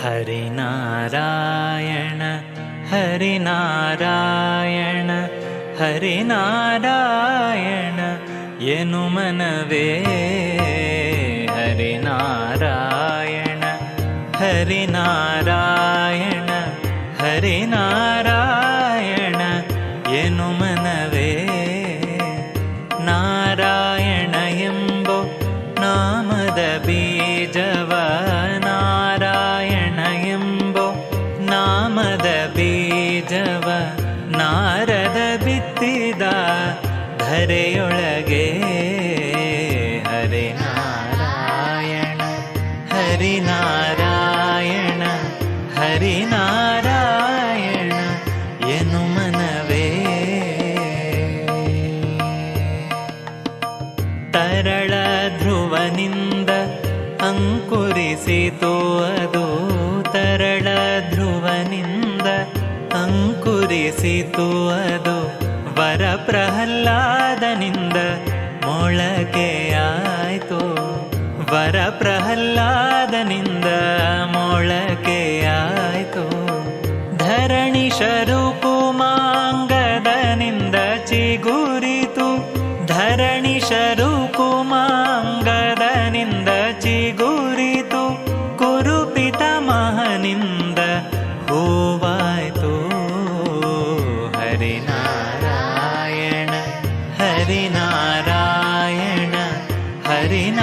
ಹರಿನಾರಾಯಣ ಹರಿನಾರಾಯಣ ಹರಿನಾರಾಯಣ ಎನು ಮನವೇ. ಹರಿನಾರಾಯಣ ಹರಿನಾರಾಯಣ ಹರಿನಾರಾಯಣ ಎನು ಮನವೇ. ನಾರಾಯಣ ಎಂಬೋ ನಾಮದ ಬೀಜವ, ನಾರಾಯಣ ಎಂಬೋ ನಾಮದ ಬೀಜವ ನಾರದ ಬಿತ್ತಿದ ಧರೆಯೊಳಗೆ. ಹರಿನಾರಾಯಣ ಹರಿನಾರಾಯಣ ಹರಿನಾರಾಯಣ ಎನು ಮನವೇ. ತರಳ ಧ್ರುವನಿಂದ ಅಂಕುರಿಸಿತು ಅದು, ತರಳ ಧ್ರುವನಿಂದ ಅಂಕುರಿಸಿತು ಅದು. ವರ ಪ್ರಹ್ಲಾದನಿಂದ ಮೊಳಕೆಯಾಯಿತು, ವರ ಪ್ರಹ್ಲಾದನಿಂದ ಮೊಳಕೆಯಾಯಿತು. ಧರಣಿ ಶರುಕುಮಾಂಗದನಿಂದ ಚಿಗುರಿತು, ಧರಣಿ ಶರುಕುಮಾಂಗದನಿಂದ ಚಿಗುರಿತು. ಕುರುಪಿತ ಮಹನಿಂದ ಹೂವಾಯ್ತು. ಹರಿನಾರಾಯಣ ಹರಿನಾರಾಯಣ ಹರಿನಾರಾಯಣ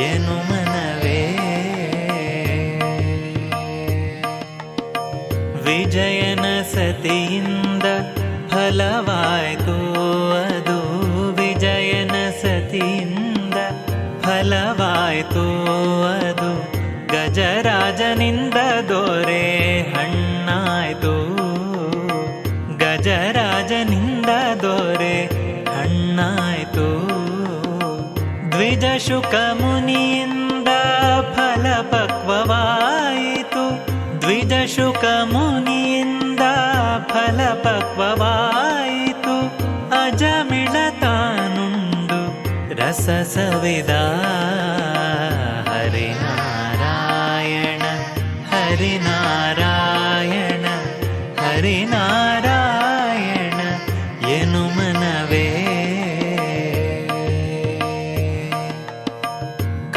ಎನು ಮನವೇ. ವಿಜಯನ ಸತಿಯಿಂದ ಫಲವಾಯ್ತು ಅದು, ವಿಜಯನ ಸತಿಯಿಂದ ಫಲವಾಯ್ತು ಅದು. ಗಜರಾಜನಿಂದ ದೊರೆ ಹಣ್ಣಾಯ್ತು, ಗಜರಾಜನಿಂದ ದೊರೆ ಹಣ್ಣಾಯ್ತು. ದ್ವಿಜ ಶುಕ ಮುನಿಯಿಂದ ಫಲ ಪಕ್ವವಾಯಿತು, ದ್ವಿಜ ಶುಕ ಮುನಿಯಿಂದ ಫಲ ಪಕ್ವವಾಯಿತು. ಅಜಮಿಳ ತಾನುಂಡು ರಸ ಸವಿದ. ಹರಿನಾರಾಯಣ ಹರಿನಾರಾಯಣ ಹರಿನಾರಾಯಣ ಎನು ಮನವೇ.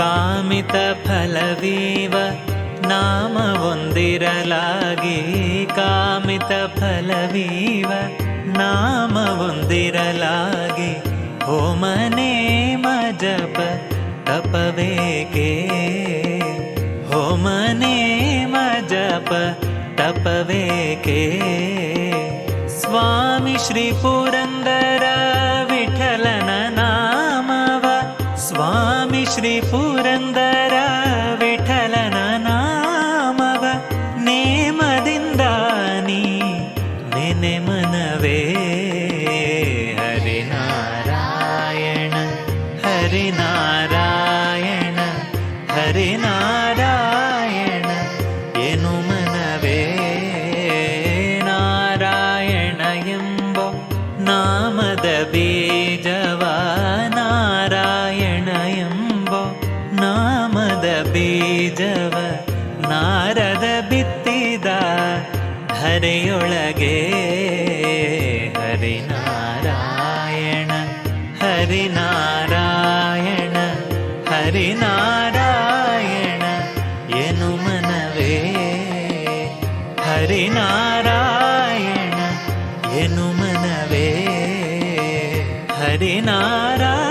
ಕಾಮಿತ ಫಲವೀವ ನಾಮವೊಂದಿರಲಾಗಿ, ಕಾಮಿತ ಫಲವೀವ ನಾಮವೊಂದಿರಲಾಗಿ. ಹೋಮನೇಮ ಜಪ ತಪವೇಕೆ, ಹೋಮನೇಮ ಜಪ ತಪವೇಕೆ. ಸ್ವಾಮಿ ಶ್ರೀ ಪುರಂದರ ವಿಠಲನ ನಾಮವ, ಸ್ವಾಮಿ ಶ್ರೀ ಪುರಂದರ ವಿಠಲನ ನಾಮವ ನೇಮದಿಂದ ನೀ ನೆನೆ ಮನವೇ. ಹರಿನಾರಾಯಣ ಹರಿನಾರಾಯಣ ಹರಿನಾರಾಯಣ ಎನು ಮನವೇ. ನಾರಾಯಣ ಎಂಬ ನಾಮದ ಬೀಜವ, ನಾರಾಯಣ ಎಂಬ ನಾಮದ ಬೀಜವ ನಾರದ ಬಿತ್ತಿದ ಧರೆಯೊಳಗೆ. ಹರಿನಾರಾಯಣ ಹರಿನಾರಾಯಣ ಹರಿನಾರಾಯಣ ಎನು ಮನವೇ. ಹರಿನಾರಾಯಣ ಎನು ಮನವೇ. ಹರಿನಾರಾಯಣ